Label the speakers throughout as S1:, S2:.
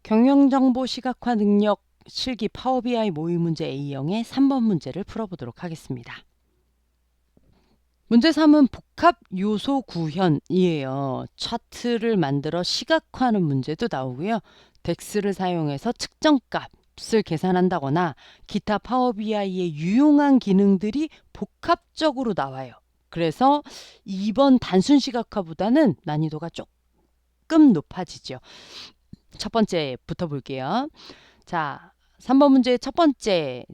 S1: 경영정보 시각화 능력 실기 파워 BI 모의 문제 A형의 3번 문제를 풀어보도록 하겠습니다. 문제 3은 복합 요소 구현이에요. 차트를 만들어 시각화하는 문제도 나오고요. 덱스를 사용해서 측정값을 계산한다거나 기타 파워 BI의 유용한 기능들이 복합적으로 나와요. 그래서 2번 단순 시각화보다는 난이도가 조금 높아지죠. 첫 번째부터 볼게요. 자, 3번 문제의 첫 번째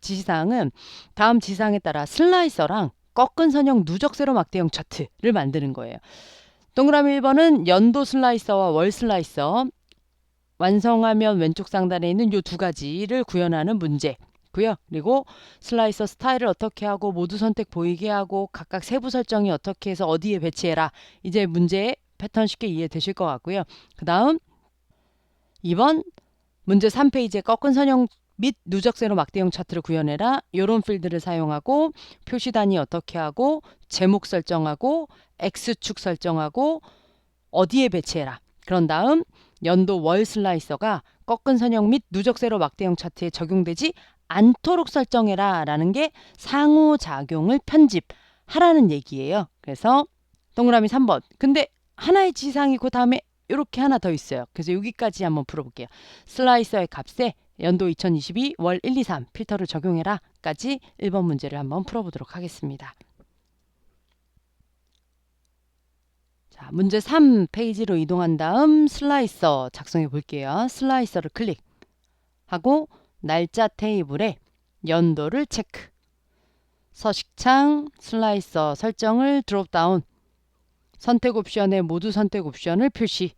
S1: 지시사항은 다음 지시사항에 따라 슬라이서랑 꺾은 선형 누적 세로 막대형 차트를 만드는 거예요. 동그라미 1번은 연도 슬라이서와 월 슬라이서 완성하면 왼쪽 상단에 있는 이 두 가지를 구현하는 문제고요. 그리고 슬라이서 스타일을 어떻게 하고 모두 선택 보이게 하고 각각 세부 설정이 어떻게 해서 어디에 배치해라. 이제 문제의 패턴 쉽게 이해되실 것 같고요. 그 다음 2번 문제 3페이지에 꺾은 선형 및 누적 세로 막대형 차트를 구현해라. 이런 필드를 사용하고 표시 단위 어떻게 하고 제목 설정하고 X축 설정하고 어디에 배치해라. 그런 다음 연도 월 슬라이서가 꺾은 선형 및 누적 세로 막대형 차트에 적용되지 않도록 설정해라 라는 게 상호작용을 편집하라는 얘기예요. 그래서 동그라미 3번. 근데 하나의 지상이 그 다음에 이렇게 하나 더 있어요. 그래서 여기까지 한번 풀어볼게요. 슬라이서의 값에 연도 2022 월 1, 2, 3 필터를 적용해라 까지 1번 문제를 한번 풀어보도록 하겠습니다. 자, 문제 3페이지로 이동한 다음 슬라이서 작성해 볼게요. 슬라이서를 클릭하고 날짜 테이블에 연도를 체크. 서식창 슬라이서 설정을 드롭다운 선택 옵션에 모두 선택 옵션을 표시.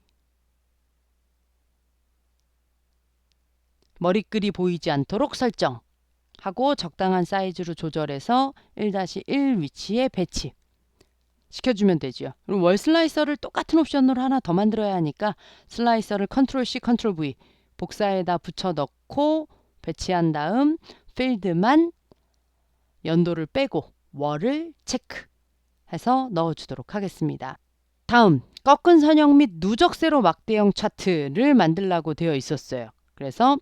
S1: 머리글이 보이지 않도록 설정하고 적당한 사이즈로 조절해서 1-1 위치에 배치 시켜주면 되죠. 그리고 월 슬라이서를 똑같은 옵션으로 하나 더 만들어야 하니까 슬라이서를 컨트롤 C, 컨트롤 V 복사에다 붙여 넣고 배치한 다음 필드만 연도를 빼고 월을 체크해서 넣어주도록 하겠습니다. 다음 꺾은 선형 및 누적 세로 막대형 차트를 만들라고 되어 있었어요. 그래서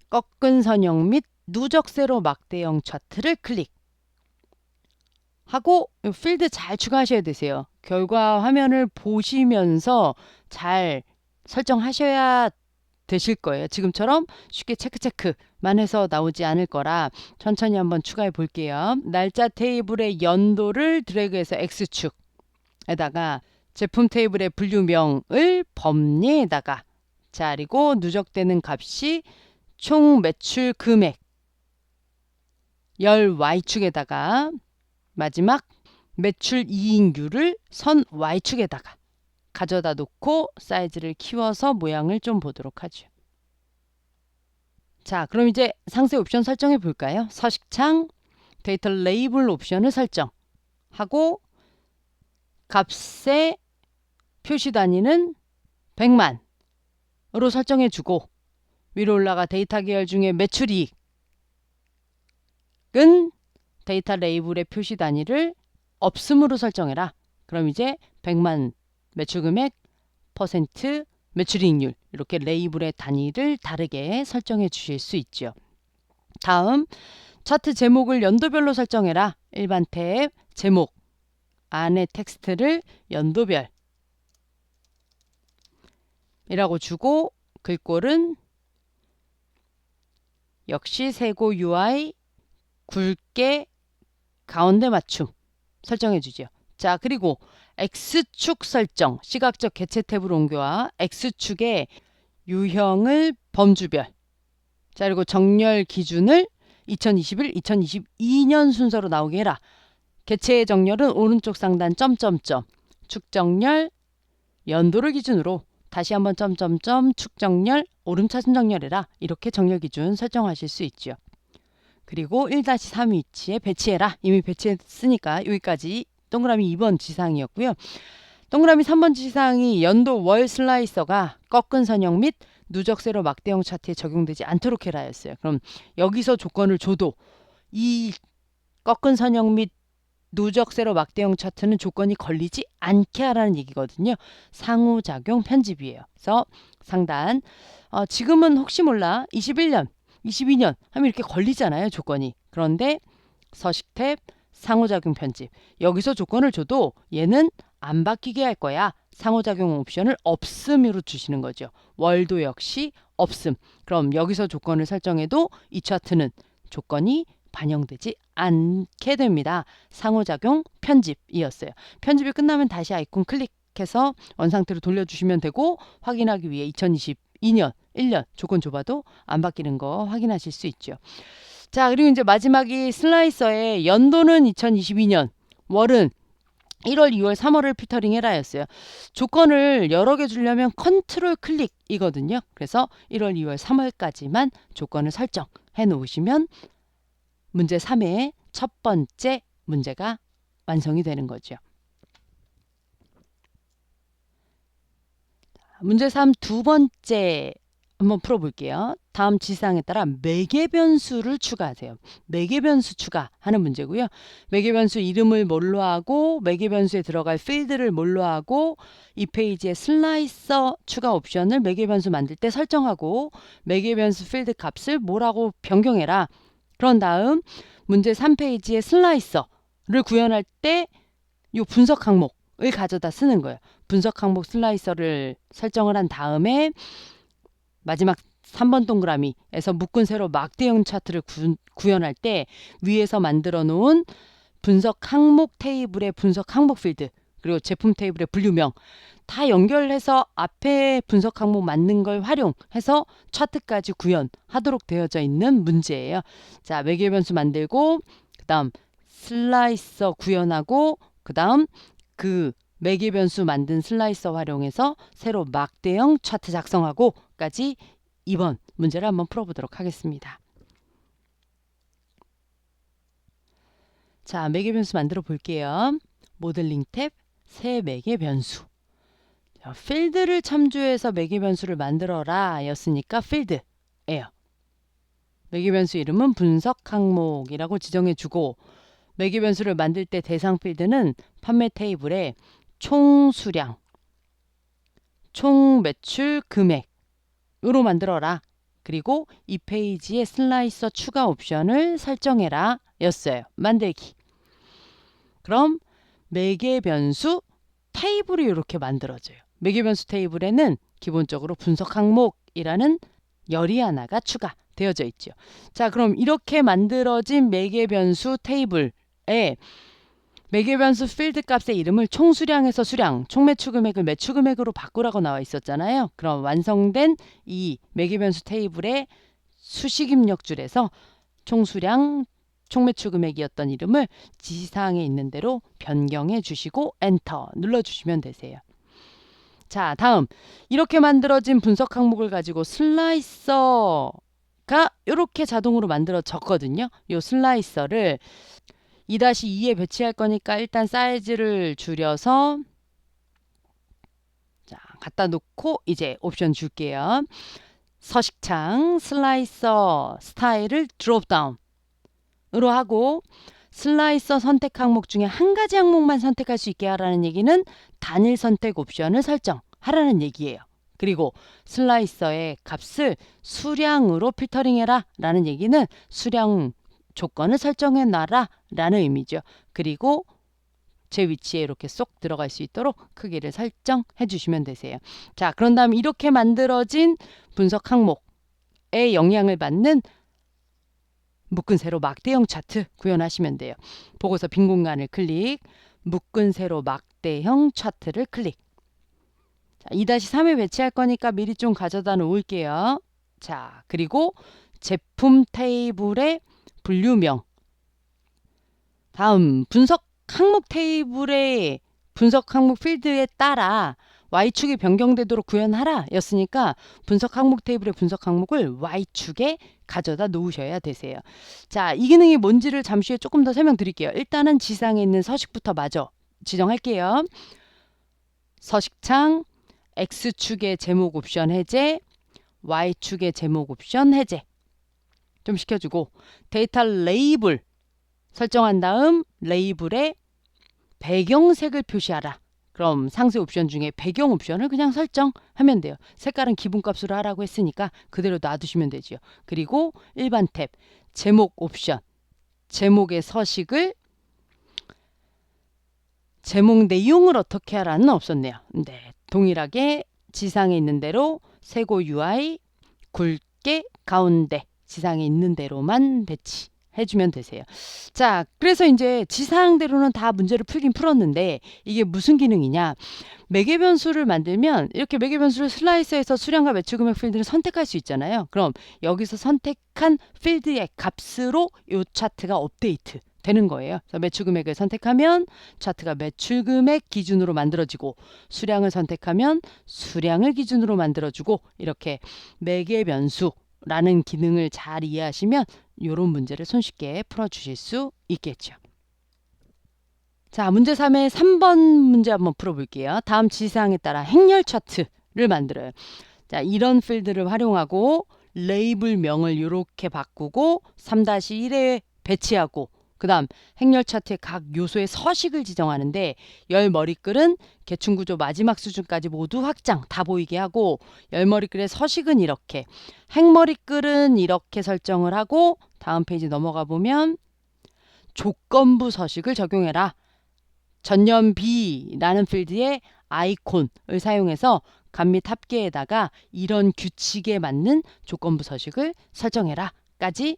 S1: 꺾은 선형 및 누적 세로 막대형 차트를 클릭하고 필드 잘 추가하셔야 되세요. 결과 화면을 보시면서 잘 설정하셔야 되실 거예요. 지금처럼 쉽게 체크만 해서 나오지 않을 거라 천천히 한번 추가해 볼게요. 날짜 테이블의 연도를 드래그해서 X축에다가 제품 테이블의 분류명을 범례에다가 자, 그리고 누적되는 값이 총 매출 금액 열 Y축에다가 마지막 매출 이익률을 선 Y축에다가 가져다 놓고 사이즈를 키워서 모양을 좀 보도록 하죠. 자, 그럼 이제 상세 옵션 설정해 볼까요? 서식창 데이터 레이블 옵션을 설정하고 값의 표시 단위는 100만으로 설정해 주고 위로 올라가 데이터 계열 중에 매출이익은 데이터 레이블의 표시 단위를 없음으로 설정해라. 그럼 이제 100만 매출금액 퍼센트 매출이익률 이렇게 레이블의 단위를 다르게 설정해 주실 수 있죠. 다음 차트 제목을 연도별로 설정해라. 일반 탭 제목 안에 텍스트를 연도별 이라고 주고 글꼴은 역시 세고 UI 굵게 가운데 맞춤 설정해 주죠. 자, 그리고 X축 설정 시각적 개체 탭으로 옮겨와 X축에 유형을 범주별 자, 그리고 정렬 기준을 2021, 2022년 순서로 나오게 해라. 개체의 정렬은 오른쪽 상단 점점점 축정렬 연도를 기준으로 다시 한번 점점점 축정렬 오름차순 정렬해라. 이렇게 정렬 기준 설정하실 수 있죠. 그리고 1-3 위치에 배치해라. 이미 배치했으니까 여기까지 동그라미 2번 지시사항이었고요. 동그라미 3번 지시사항이 연도 월 슬라이서가 꺾은 선형 및 누적 세로 막대형 차트에 적용되지 않도록 해라였어요. 그럼 여기서 조건을 줘도 이 꺾은 선형 및 누적 세로 막대형 차트는 조건이 걸리지 않게 하라는 얘기거든요. 상호작용 편집이에요. 그래서 상단 지금은 혹시 몰라 21년, 22년 하면 이렇게 걸리잖아요. 조건이. 그런데 서식 탭 상호작용 편집. 여기서 조건을 줘도 얘는 안 바뀌게 할 거야. 상호작용 옵션을 없음으로 주시는 거죠. 월도 역시 없음. 그럼 여기서 조건을 설정해도 이 차트는 조건이 반영되지 않게 됩니다. 상호작용 편집이었어요. 편집이 끝나면 다시 아이콘 클릭해서 원상태로 돌려주시면 되고 확인하기 위해 2022년 1년 조건 줘봐도 안 바뀌는 거 확인하실 수 있죠. 자, 그리고 이제 마지막이 슬라이서의 연도는 2022년, 월은 1월, 2월, 3월을 피터링 해라였어요. 조건을 여러 개 주려면 컨트롤 클릭이거든요. 그래서 1월, 2월, 3월까지만 조건을 설정해 놓으시면 문제 3의 첫 번째 문제가 완성이 되는 거죠. 문제 3 두 번째 한번 풀어볼게요. 다음 지시사항에 따라 매개 변수를 추가하세요. 매개 변수 추가하는 문제고요. 매개 변수 이름을 뭘로 하고 매개 변수에 들어갈 필드를 뭘로 하고 이 페이지의 슬라이서 추가 옵션을 매개 변수 만들 때 설정하고 매개 변수 필드 값을 뭐라고 변경해라. 그런 다음 문제 3페이지의 슬라이서를 구현할 때 이 분석 항목을 가져다 쓰는 거예요. 분석 항목 슬라이서를 설정을 한 다음에 마지막 3번 동그라미에서 묶은 세로 막대형 차트를 구현할 때 위에서 만들어 놓은 분석 항목 테이블의 분석 항목 필드 그리고 제품 테이블의 분류명 다 연결해서 앞에 분석 항목 맞는 걸 활용해서 차트까지 구현하도록 되어져 있는 문제예요. 자, 매개 변수 만들고 그 다음 슬라이서 구현하고 그 다음 그 매개 변수 만든 슬라이서 활용해서 새로 막대형 차트 작성하고까지 2번 문제를 한번 풀어보도록 하겠습니다. 자, 매개 변수 만들어 볼게요. 모델링 탭, 새 매개 변수. 자, 필드를 참조해서 매개 변수를 만들어라 였으니까 필드예요. 매개 변수 이름은 분석 항목이라고 지정해 주고 매개 변수를 만들 때 대상 필드는 판매 테이블에 총 수량, 총 매출 금액으로 만들어라. 그리고 이 페이지에 슬라이서 추가 옵션을 설정해라 였어요. 만들기. 그럼 매개 변수 테이블이 이렇게 만들어져요. 매개 변수 테이블에는 기본적으로 분석 항목이라는 열이 하나가 추가되어져 있죠. 자, 그럼 이렇게 만들어진 매개 변수 테이블에 매개 변수 필드 값의 이름을 총수량에서 수량, 총매출 금액을 매출 금액으로 바꾸라고 나와 있었잖아요. 그럼 완성된 이 매개 변수 테이블의 수식 입력줄에서 총수량, 총매출 금액이었던 이름을 지시사항에 있는 대로 변경해 주시고 엔터 눌러주시면 되세요. 자, 다음 이렇게 만들어진 분석 항목을 가지고 슬라이서가 이렇게 자동으로 만들어졌거든요. 이 슬라이서를 2-2에 배치할 거니까 일단 사이즈를 줄여서 자, 갖다 놓고 이제 옵션 줄게요. 서식창 슬라이서 스타일을 드롭다운으로 하고 슬라이서 선택 항목 중에 한 가지 항목만 선택할 수 있게 하라는 얘기는 단일 선택 옵션을 설정하라는 얘기예요. 그리고 슬라이서의 값을 수량으로 필터링해라 라는 얘기는 수량 조건을 설정해 놔라 라는 의미죠. 그리고 제 위치에 이렇게 쏙 들어갈 수 있도록 크기를 설정해 주시면 되세요. 자, 그런 다음 이렇게 만들어진 분석 항목에 영향을 받는 묶은 세로 막대형 차트 구현하시면 돼요. 보고서 빈 공간을 클릭, 묶은 세로 막대형 차트를 클릭. 자, 2-3에 배치할 거니까 미리 좀 가져다 놓을게요. 자, 그리고 제품 테이블의 분류명. 다음 분석 항목 테이블의 분석 항목 필드에 따라 Y축이 변경되도록 구현하라 였으니까 분석 항목 테이블의 분석 항목을 Y축에 가져다 놓으셔야 되세요. 자, 이 기능이 뭔지를 잠시 후에 조금 더 설명드릴게요. 일단은 지상에 있는 서식부터 마저 지정할게요. 서식창 X축의 제목 옵션 해제, Y축의 제목 옵션 해제 좀 시켜주고 데이터 레이블 설정한 다음 레이블에 배경색을 표시하라. 그럼 상세 옵션 중에 배경 옵션을 그냥 설정하면 돼요. 색깔은 기본값으로 하라고 했으니까 그대로 놔두시면 되죠. 그리고 일반 탭 제목 옵션, 제목의 서식을 제목 내용을 어떻게 하라는 없었네요. 네, 동일하게 지상에 있는 대로 세고 UI 굵게 가운데 지상에 있는 대로만 배치해주면 되세요. 자, 그래서 이제 지상대로는 다 문제를 풀긴 풀었는데 이게 무슨 기능이냐. 매개 변수를 만들면 이렇게 매개 변수를 슬라이서에서 수량과 매출 금액 필드를 선택할 수 있잖아요. 그럼 여기서 선택한 필드의 값으로 이 차트가 업데이트 되는 거예요. 그래서 매출 금액을 선택하면 차트가 매출 금액 기준으로 만들어지고 수량을 선택하면 수량을 기준으로 만들어주고 이렇게 매개 변수라는 기능을 잘 이해하시면 이런 문제를 손쉽게 풀어주실 수 있겠죠. 자, 문제 3의 3번 문제 한번 풀어볼게요. 다음 지시사항에 따라 행렬 차트를 만들어요. 자, 이런 필드를 활용하고 레이블명을 이렇게 바꾸고 3-1에 배치하고 그 다음 행렬 차트의 각 요소의 서식을 지정하는데 열 머리글은 계층구조 마지막 수준까지 모두 확장 다 보이게 하고 열 머리글의 서식은 이렇게 행머리글은 이렇게 설정을 하고 다음 페이지 넘어가 보면 조건부 서식을 적용해라. 전년 B라는 필드의 아이콘을 사용해서 값 및 합계에다가 이런 규칙에 맞는 조건부 서식을 설정해라 까지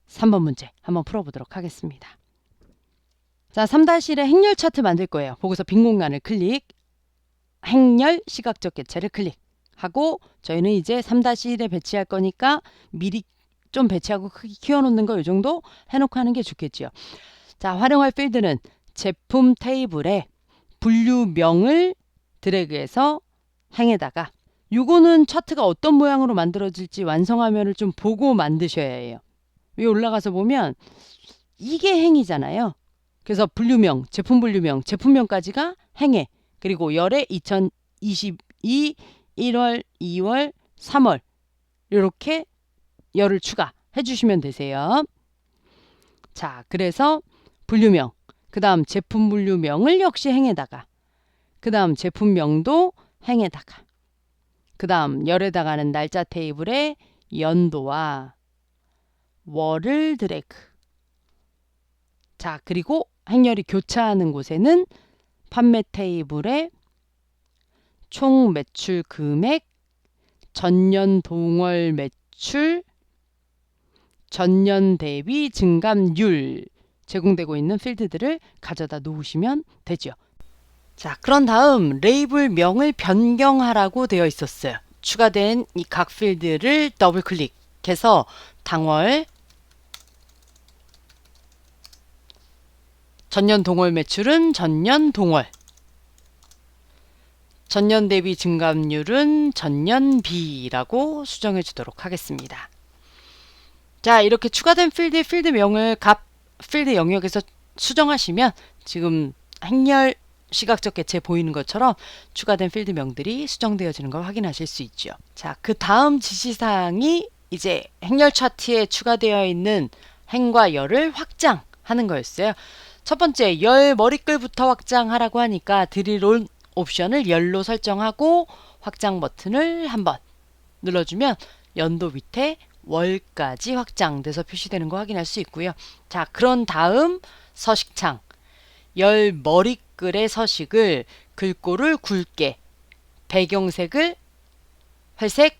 S1: 3번 문제 한번 풀어보도록 하겠습니다. 자, 3-1의 행렬 차트 만들 거예요. 보고서 빈 공간을 클릭, 행렬 시각적 개체를 클릭하고 저희는 이제 3-1에 배치할 거니까 미리 좀 배치하고 크기 키워놓는 거 이 정도 해놓고 하는 게 좋겠죠. 자, 활용할 필드는 제품 테이블에 분류명을 드래그해서 행에다가 요거는 차트가 어떤 모양으로 만들어질지 완성화면을 좀 보고 만드셔야 해요. 위에 올라가서 보면 이게 행이잖아요. 그래서 분류명, 제품 분류명, 제품명까지가 행에 그리고 열에 2022 1월, 2월, 3월 이렇게 열을 추가해 주시면 되세요. 자, 그래서 분류명, 그 다음 제품 분류명을 역시 행에다가 그 다음 제품명도 행에다가 그 다음 열에다가는 날짜 테이블에 연도와 월을 드래그. 자, 그리고 행렬이 교차하는 곳에는 판매 테이블에 총 매출 금액, 전년 동월 매출, 전년 대비 증감률 제공되고 있는 필드들을 가져다 놓으시면 되죠. 자, 그런 다음 레이블명을 변경하라고 되어 있었어요. 추가된 이 각 필드를 더블 클릭해서 당월, 전년 동월 매출은 전년 동월, 전년 대비 증감률은 전년 B라고 수정해 주도록 하겠습니다. 자, 이렇게 추가된 필드의 필드명을 각 필드 영역에서 수정하시면 지금 행렬 시각적 개체 보이는 것처럼 추가된 필드명들이 수정되어지는 걸 확인하실 수 있죠. 자, 그 다음 지시사항이 이제 행렬 차트에 추가되어 있는 행과 열을 확장하는 거였어요. 첫 번째, 열 머리글부터 확장하라고 하니까 드릴온 옵션을 열로 설정하고 확장 버튼을 한번 눌러주면 연도 밑에 월까지 확장돼서 표시되는 거 확인할 수 있고요. 자, 그런 다음 서식창, 열 머리글의 서식을 글꼴을 굵게, 배경색을 회색,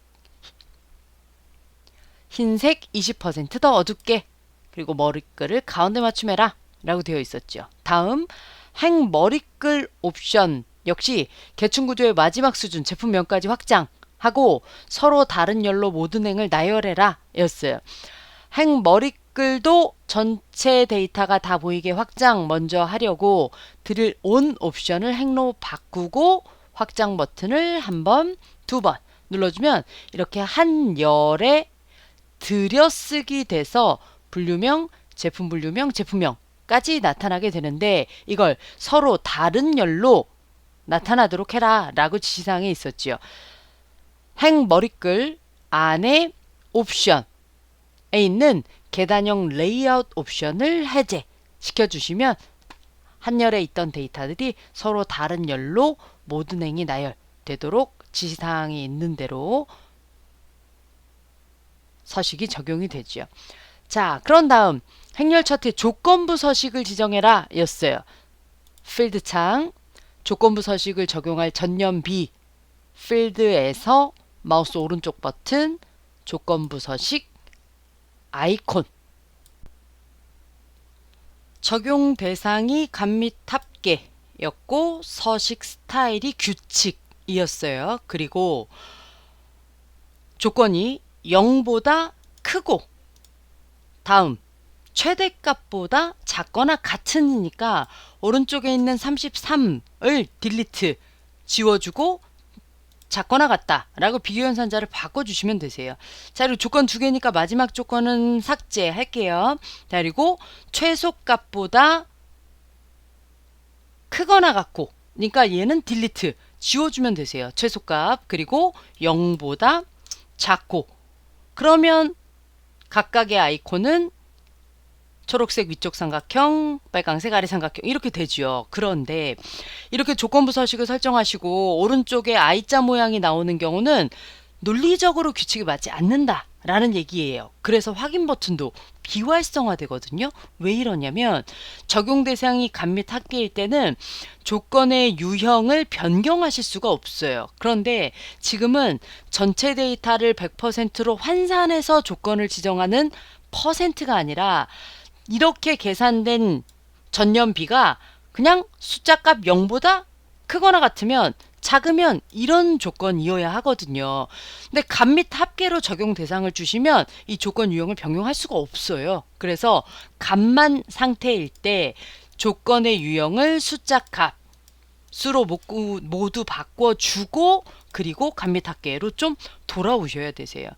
S1: 흰색 20% 더 어둡게, 그리고 머리글을 가운데 맞춤해라 라고 되어 있었죠. 다음 행 머리글 옵션 역시 계층구조의 마지막 수준 제품명까지 확장하고 서로 다른 열로 모든 행을 나열해라 였어요. 행 머리글도 전체 데이터가 다 보이게 확장 먼저 하려고 드릴 온 옵션을 행로 바꾸고 확장 버튼을 한 번, 두 번 눌러주면 이렇게 한 열에 들여쓰기 돼서 분류명, 제품 분류명, 제품명 까지 나타나게 되는데 이걸 서로 다른 열로 나타나도록 해라 라고 지시사항에 있었지요. 행 머리글 안에 옵션에 있는 계단형 레이아웃 옵션을 해제시켜 주시면 한 열에 있던 데이터들이 서로 다른 열로 모든 행이 나열되도록 지시사항이 있는 대로 서식이 적용이 되죠. 자, 그런 다음 행렬 차트의 조건부 서식을 지정해라 였어요. 필드 창 조건부 서식을 적용할 전년 B 필드에서 마우스 오른쪽 버튼 조건부 서식 아이콘 적용 대상이 감 및 합계였고 서식 스타일이 규칙이었어요. 그리고 조건이 0보다 크고 다음 최대값보다 작거나 같으니까 오른쪽에 있는 33을 딜리트 지워주고 작거나 같다 라고 비교연산자를 바꿔주시면 되세요. 자, 그리고 조건 두 개니까 마지막 조건은 삭제할게요. 자, 그리고 최소값보다 크거나 같고 그러니까 얘는 딜리트 지워주면 되세요. 최소값 그리고 0보다 작고 그러면 각각의 아이콘은 초록색 위쪽 삼각형, 빨강색 아래 삼각형 이렇게 되죠. 그런데 이렇게 조건부 서식을 설정하시고 오른쪽에 I자 모양이 나오는 경우는 논리적으로 규칙이 맞지 않는다라는 얘기예요. 그래서 확인 버튼도 비활성화 되거든요. 왜 이러냐면 적용 대상이 감 및 합계일 때는 조건의 유형을 변경하실 수가 없어요. 그런데 지금은 전체 데이터를 100%로 환산해서 조건을 지정하는 퍼센트가 아니라 이렇게 계산된 전년비가 그냥 숫자값 0보다 크거나 같으면 작으면 이런 조건이어야 하거든요. 근데 감 및 합계로 적용 대상을 주시면 이 조건 유형을 변경할 수가 없어요. 그래서 감만 상태일 때 조건의 유형을 숫자 값으로 모두 바꿔주고 그리고 감 및 합계로 좀 돌아오셔야 되세요.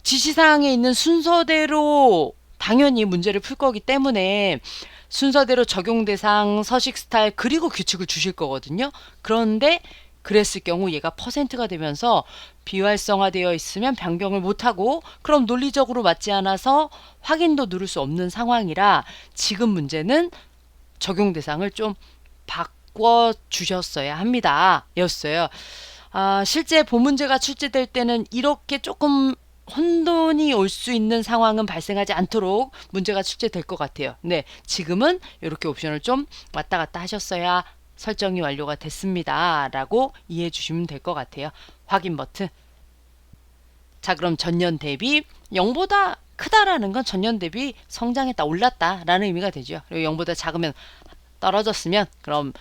S1: 지시사항에 있는 순서대로 당연히 문제를 풀 거기 때문에 순서대로 적용 대상, 서식 스타일 그리고 규칙을 주실 거거든요. 그런데 그랬을 경우 얘가 퍼센트가 되면서 비활성화되어 있으면 변경을 못하고 그럼 논리적으로 맞지 않아서 확인도 누를 수 없는 상황이라 지금 문제는 적용 대상을 좀 바꿔 주셨어야 합니다. 였어요. 실제 본문제가 출제될 때는 이렇게 조금 혼돈이 올 수 있는 상황은 발생하지 않도록 문제가 출제될 것 같아요. 네, 지금은 이렇게 옵션을 좀 왔다 갔다 하셨어야 설정이 완료가 됐습니다. 라고 이해해 주시면 될 것 같아요. 확인 버튼. 자, 그럼 전년 대비 0보다 크다라는 건 전년 대비 성장했다, 올랐다 라는 의미가 되죠. 그리고 0보다 작으면 떨어졌으면 그럼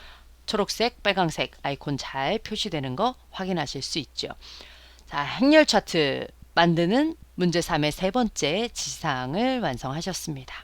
S1: 초록색, 빨강색 아이콘 잘 표시되는 거 확인하실 수 있죠. 자, 행렬 차트 만드는 문제 3의 세 번째 지시사항을 완성하셨습니다.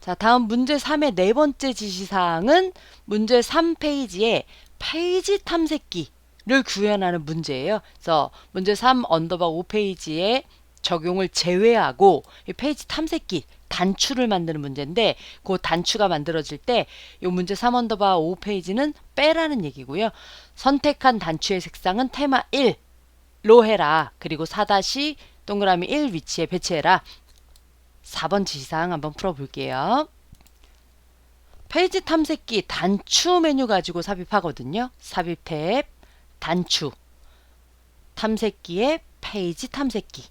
S1: 자, 다음 문제 3의 네 번째 지시사항은 문제 3페이지에 페이지 탐색기를 구현하는 문제예요. 그래서 문제 3 언더바 5페이지에 적용을 제외하고 이 페이지 탐색기 단추를 만드는 문제인데 그 단추가 만들어질 때 이 문제 3 언더바 5페이지는 빼라는 얘기고요. 선택한 단추의 색상은 테마 1로 해라. 그리고 4- 동그라미 1 위치에 배치해라. 4번 지시사항 한번 풀어볼게요. 페이지 탐색기 단추 메뉴 가지고 삽입하거든요. 삽입 탭, 단추, 탐색기에 페이지 탐색기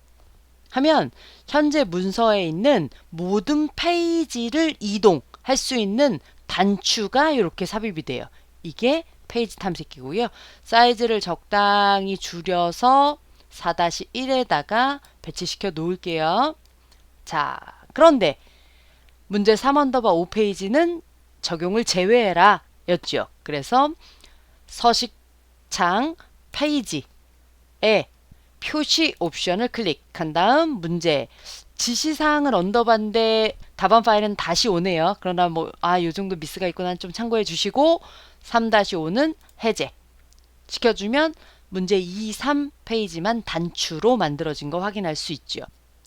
S1: 하면 현재 문서에 있는 모든 페이지를 이동할 수 있는 단추가 이렇게 삽입이 돼요. 이게 페이지 탐색기고요. 사이즈를 적당히 줄여서 4-1에다가 배치시켜 놓을게요. 자, 그런데 문제 3 언더바 5페이지는 적용을 제외해라 였죠. 그래서 서식창 페이지에 표시 옵션을 클릭한 다음 문제 지시사항은 언더바인데 답안 파일은 다시 오네요. 그러나 요 정도 미스가 있구나 좀 참고해 주시고 3-5는 해제 시켜주면 문제 2, 3페이지만 단추로 만들어진 거 확인할 수 있죠.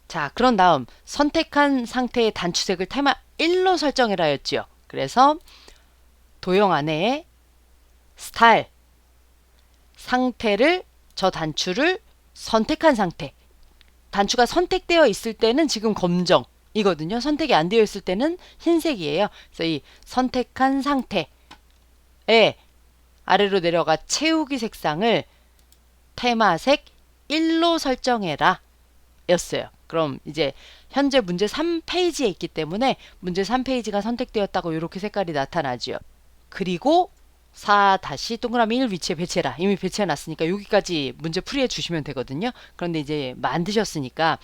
S1: 자, 그런 다음 선택한 상태의 단추색을 테마 1로 설정해라 였죠. 그래서 도형 안에 스타일 상태를 저 단추를 선택한 상태 단추가 선택되어 있을 때는 지금 검정 이거든요. 선택이 안 되어 있을 때는 흰색이에요. 그래서 이 선택한 상태에 아래로 내려가 채우기 색상을 테마색 1로 설정해라 였어요. 그럼 이제 현재 문제 3페이지에 있기 때문에 문제 3페이지가 선택되었다고 이렇게 색깔이 나타나죠. 그리고 4 다시 동그라미 1 위치에 배치해라. 이미 배치해 놨으니까 여기까지 문제 풀이해 주시면 되거든요. 그런데 이제 만드셨으니까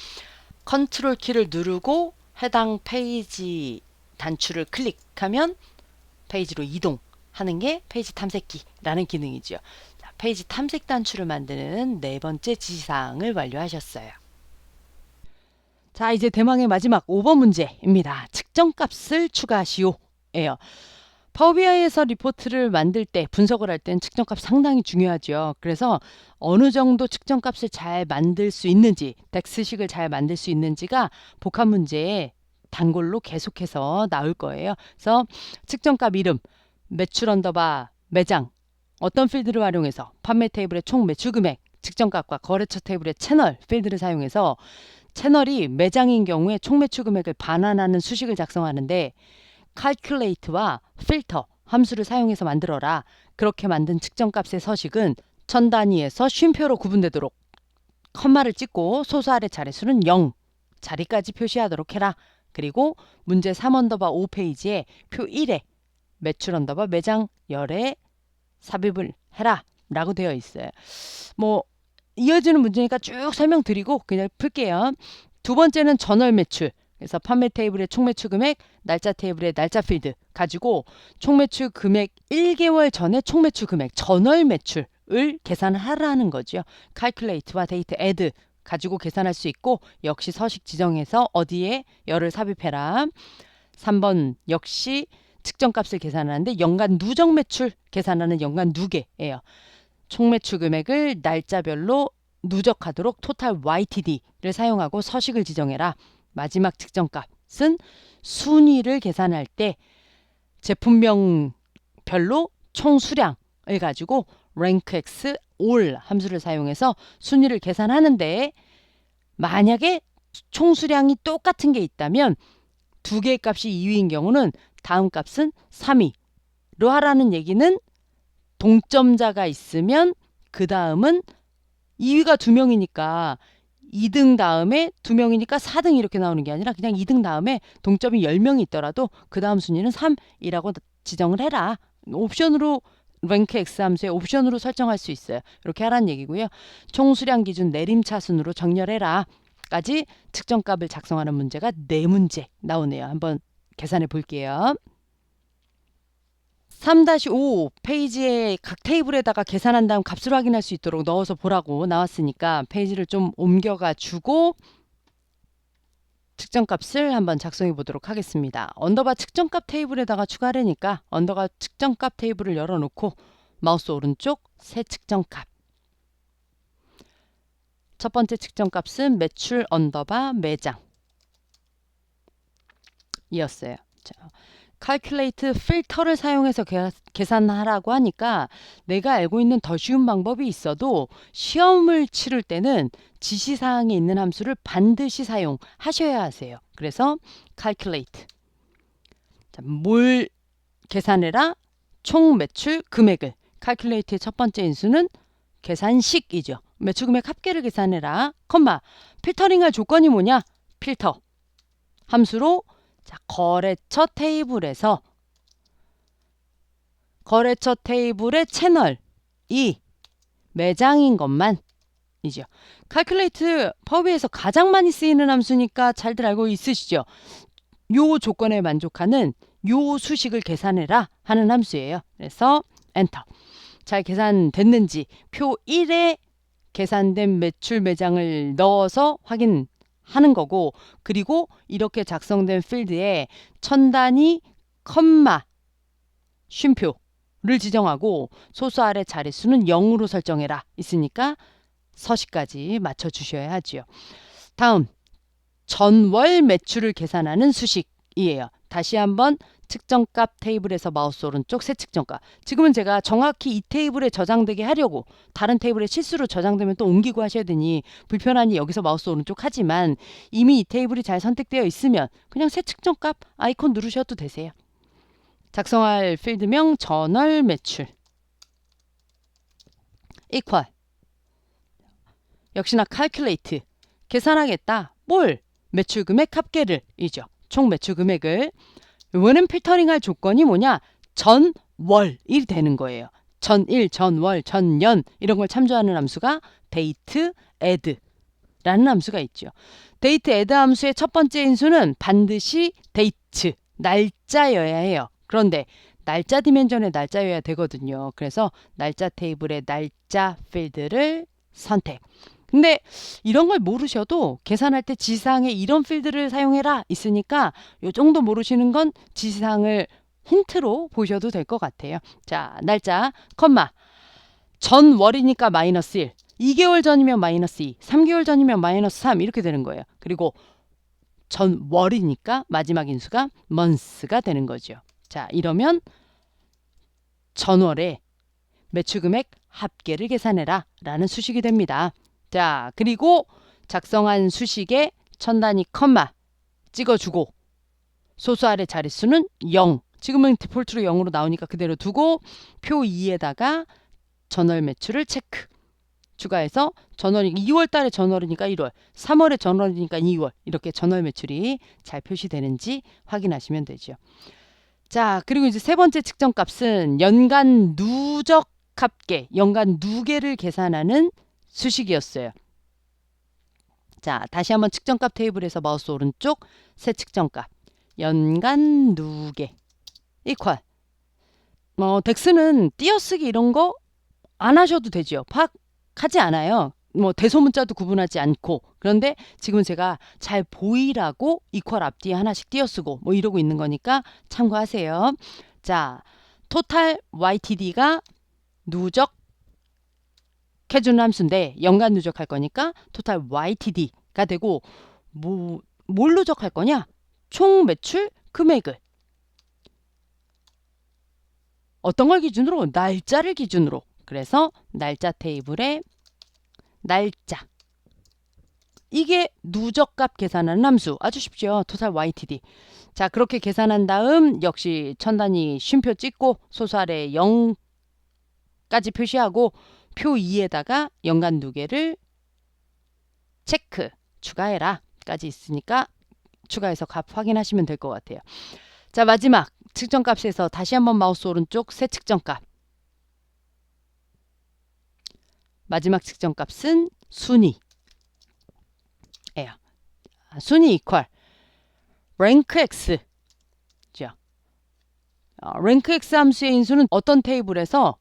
S1: 컨트롤 키를 누르고 해당 페이지 단추를 클릭하면 페이지로 이동하는 게 페이지 탐색기라는 기능이죠. 자, 페이지 탐색 단추를 만드는 네 번째 지시사항을 완료하셨어요. 자, 이제 대망의 마지막 5번 문제입니다. 측정값을 추가하시오 예요. 파워비아이에서 리포트를 만들 때, 분석을 할 땐 측정값 상당히 중요하죠. 그래서 어느 정도 측정값을 잘 만들 수 있는지, 덱스식을 잘 만들 수 있는지가 복합 문제에 단골로 계속해서 나올 거예요. 그래서 측정값 이름, 매출 언더바 매장, 어떤 필드를 활용해서 판매 테이블의 총 매출 금액, 측정값과 거래처 테이블의 채널 필드를 사용해서 채널이 매장인 경우에 총 매출 금액을 반환하는 수식을 작성하는데 calculate와 filter 함수를 사용해서 만들어라. 그렇게 만든 측정값의 서식은 천 단위에서 쉼표로 구분되도록 컴마를 찍고 소수 아래 자릿수는 0 자리까지 표시하도록 해라. 그리고 문제 3 언더바 5페이지에 표 1에 매출 언더바 매장 열에 삽입을 해라 라고 되어 있어요. 뭐 이어지는 문제니까 쭉 설명드리고 그냥 풀게요. 두 번째는 전월 매출. 그래서 판매 테이블의 총 매출 금액, 날짜 테이블의 날짜 필드 가지고 총 매출 금액 1개월 전에 총 매출 금액, 전월 매출을 계산하라는 거죠. calculate와 date add 가지고 계산할 수 있고 역시 서식 지정해서 어디에 열을 삽입해라. 3번 역시 측정값을 계산하는데 연간 누적 매출 계산하는 연간 누계예요. 총 매출 금액을 날짜별로 누적하도록 토탈 YTD를 사용하고 서식을 지정해라. 마지막 측정값은 순위를 계산할 때 제품명별로 총 수량을 가지고 rankx all 함수를 사용해서 순위를 계산하는데 만약에 총 수량이 똑같은 게 있다면 두 개의 값이 2위인 경우는 다음 값은 3위로 하라는 얘기는 동점자가 있으면 그 다음은 2위가 2명이니까 2등 다음에 2명이니까 4등 이렇게 나오는 게 아니라 그냥 2등 다음에 동점이 10명이 있더라도 그 다음 순위는 3이라고 지정을 해라. 옵션으로 랭크 X 함수에 옵션으로 설정할 수 있어요. 이렇게 하라는 얘기고요. 총수량 기준 내림차순으로 정렬해라. 까지 측정값을 작성하는 문제가 4문제 나오네요. 한번 계산해 볼게요. 3-5 페이지에 각 테이블에다가 계산한 다음 값을 확인할 수 있도록 넣어서 보라고 나왔으니까 페이지를 좀 옮겨가 주고 측정값을 한번 작성해 보도록 하겠습니다. 언더바 측정값 테이블에다가 추가하려니까 언더바 측정값 테이블을 열어놓고 마우스 오른쪽 새 측정값. 첫 번째 측정값은 매출 언더바 매장 이었어요. 자, calculate filter를 사용해서 계산하라고 하니까 내가 알고 있는 더 쉬운 방법이 있어도 시험을 치를 때는 지시사항에 있는 함수를 반드시 사용하셔야 하세요. 그래서 calculate 자, 뭘 계산해라? 총 매출 금액을 calculate의 첫 번째 인수는 계산식이죠. 매출 금액 합계를 계산해라. 컴마 필터링할 조건이 뭐냐? 필터 함수로 자, 거래처 테이블에서 거래처 테이블의 채널이 매장인 것만 이죠. calculate 파워비에서 가장 많이 쓰이는 함수니까 잘들 알고 있으시죠? 요 조건에 만족하는 요 수식을 계산해라 하는 함수예요. 그래서 엔터. 잘 계산됐는지 표 1에 계산된 매출 매장을 넣어서 확인하는 거고 그리고 이렇게 작성된 필드에 천 단위 컴마 쉼표를 지정하고 소수 아래 자릿수는 0으로 설정해라 있으니까 서식까지 맞춰주셔야 하지요. 다음 전월 매출을 계산하는 수식이에요. 다시 한번 측정값 테이블에서 마우스 오른쪽 새 측정값. 지금은 제가 정확히 이 테이블에 저장되게 하려고 다른 테이블에 실수로 저장되면 또 옮기고 하셔야 되니 불편하니 여기서 마우스 오른쪽 하지만 이미 이 테이블이 잘 선택되어 있으면 그냥 새 측정값 아이콘 누르셔도 되세요. 작성할 필드명 저널 매출 equal 역시나 calculate 계산하겠다. 뭘? 매출 금액 합계를 이죠. 총 매출 금액을. 이번엔 필터링할 조건이 뭐냐? 전월이 되는 거예요. 전일, 전월, 전년 이런 걸 참조하는 함수가 date add 라는 함수가 있죠. date add 함수의 첫 번째 인수는 반드시 date, 날짜여야 해요. 그런데 날짜 디멘전의 날짜여야 되거든요. 그래서 날짜 테이블의 날짜 필드를 선택. 근데 이런 걸 모르셔도 계산할 때 지시사항에 이런 필드를 사용해라 있으니까 요 정도 모르시는 건 지시사항을 힌트로 보셔도 될 것 같아요. 자, 날짜, 컴마. 전월이니까 마이너스 1. 2개월 전이면 마이너스 2. 3개월 전이면 마이너스 3 이렇게 되는 거예요. 그리고 전월이니까 마지막 인수가 months가 되는 거죠. 자, 이러면 전월에 매출 금액 합계를 계산해라 라는 수식이 됩니다. 자, 그리고 작성한 수식에 천 단위 컴마 찍어주고 소수 아래 자릿수는 0. 지금은 디폴트로 0으로 나오니까 그대로 두고 표 2에다가 전월 매출을 체크. 추가해서 전월이 2월 달에 전월이니까 1월, 3월에 전월이니까 2월 이렇게 전월 매출이 잘 표시되는지 확인하시면 되죠. 자, 그리고 이제 세 번째 측정값은 연간 누적 합계, 연간 누계를 계산하는 수식이었어요. 자, 다시 한번 측정값 테이블에서 마우스 오른쪽 새 측정값 연간 누계 equal 덱스는 띄어쓰기 이런 거 안 하셔도 되죠. 파악하지 않아요. 대소문자도 구분하지 않고. 그런데 지금 제가 잘 보이라고 equal 앞뒤에 하나씩 띄어쓰고 이러고 있는 거니까 참고하세요. 자, 토탈 YTD가 누적 해주는 함수인데 연간 누적할 거니까 토탈 YTD가 되고 뭘 누적할 거냐? 총 매출 금액을 어떤 걸 기준으로? 날짜를 기준으로. 그래서 날짜 테이블에 날짜 이게 누적값 계산하는 함수. 아주 쉽죠. 토탈 YTD. 자, 그렇게 계산한 다음 역시 천 단위 쉼표 찍고 소수 아래 0까지 표시하고 표 2에다가 연간 누계를 체크 추가해라 까지 있으니까 추가해서 값 확인하시면 될 것 같아요. 자, 마지막 측정값에서 다시 한번 마우스 오른쪽 새 측정값. 마지막 측정값은 순위예요. 순위 이퀄 rank x rank x 함수의 인수는 어떤 테이블에서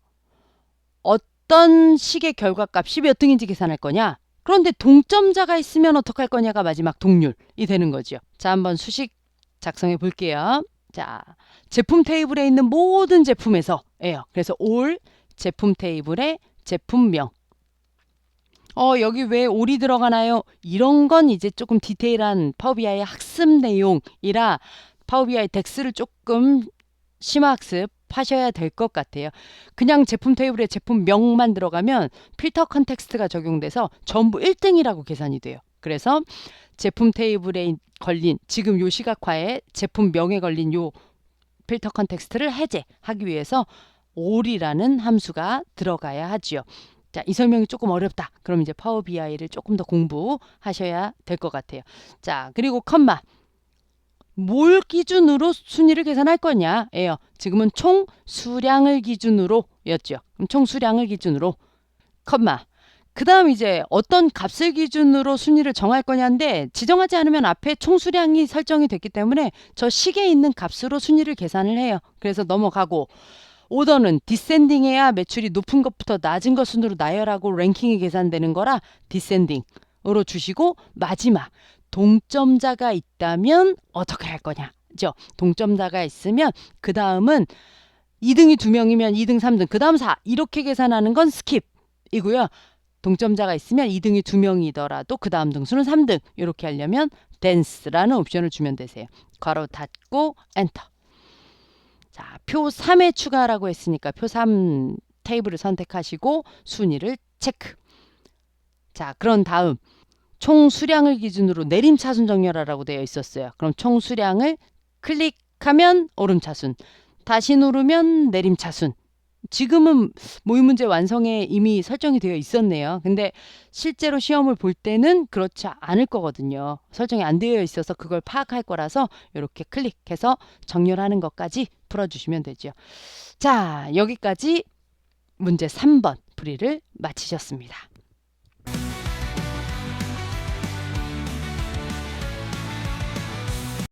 S1: 어떤 식의 결과값이 몇 등인지 계산할 거냐. 그런데 동점자가 있으면 어떡할 거냐가 마지막 동률이 되는 거죠. 자, 한번 수식 작성해 볼게요. 자, 제품 테이블에 있는 모든 제품에서예요. 그래서 all 제품 테이블의 제품명. 여기 왜 all이 들어가나요? 이런 건 이제 조금 디테일한 파워비아이 학습 내용이라 파워비아이 덱스를 조금 심화학습 하셔야 될 것 같아요. 그냥 제품 테이블에 제품명만 들어가면 필터 컨텍스트가 적용돼서 전부 1등이라고 계산이 돼요. 그래서 제품 테이블에 걸린 지금 요 시각화에 제품명에 걸린 요 필터 컨텍스트를 해제하기 위해서 all이라는 함수가 들어가야 하지요. 자, 이 설명이 조금 어렵다. 그럼 이제 파워 BI를 조금 더 공부하셔야 될 것 같아요. 자, 그리고 컴마. 뭘 기준으로 순위를 계산할 거냐? 예요. 지금은 총 수량을 기준으로 였죠. 그럼 총 수량을 기준으로 컴마. 그 다음 이제 어떤 값을 기준으로 순위를 정할 거냐인데 지정하지 않으면 앞에 총수량이 설정이 됐기 때문에 저 식에 있는 값으로 순위를 계산을 해요. 그래서 넘어가고 오더는 디센딩해야 매출이 높은 것부터 낮은 것 순으로 나열하고 랭킹이 계산되는 거라 디센딩으로 주시고 마지막 동점자가 있다면 어떻게 할 거냐죠. 동점자가 있으면 그 다음은 2등이 2명이면 2등, 3등, 그 다음 4 이렇게 계산하는 건 스킵이고요. 동점자가 있으면 2등이 2명이더라도 그 다음 등수는 3등. 이렇게 하려면 dance라는 옵션을 주면 되세요. 괄호 닫고 엔터. 자, 표 3에 추가라고 했으니까 표 3 테이블을 선택하시고 순위를 체크. 자, 그런 다음 총 수량을 기준으로 내림차순 정렬하라고 되어 있었어요. 그럼 총 수량을 클릭하면 오름차순, 다시 누르면 내림차순. 지금은 모의 문제 완성에 이미 설정이 되어 있었네요. 근데 실제로 시험을 볼 때는 그렇지 않을 거거든요. 설정이 안 되어 있어서 그걸 파악할 거라서 이렇게 클릭해서 정렬하는 것까지 풀어주시면 되죠. 자, 여기까지 문제 3번 풀이를 마치셨습니다.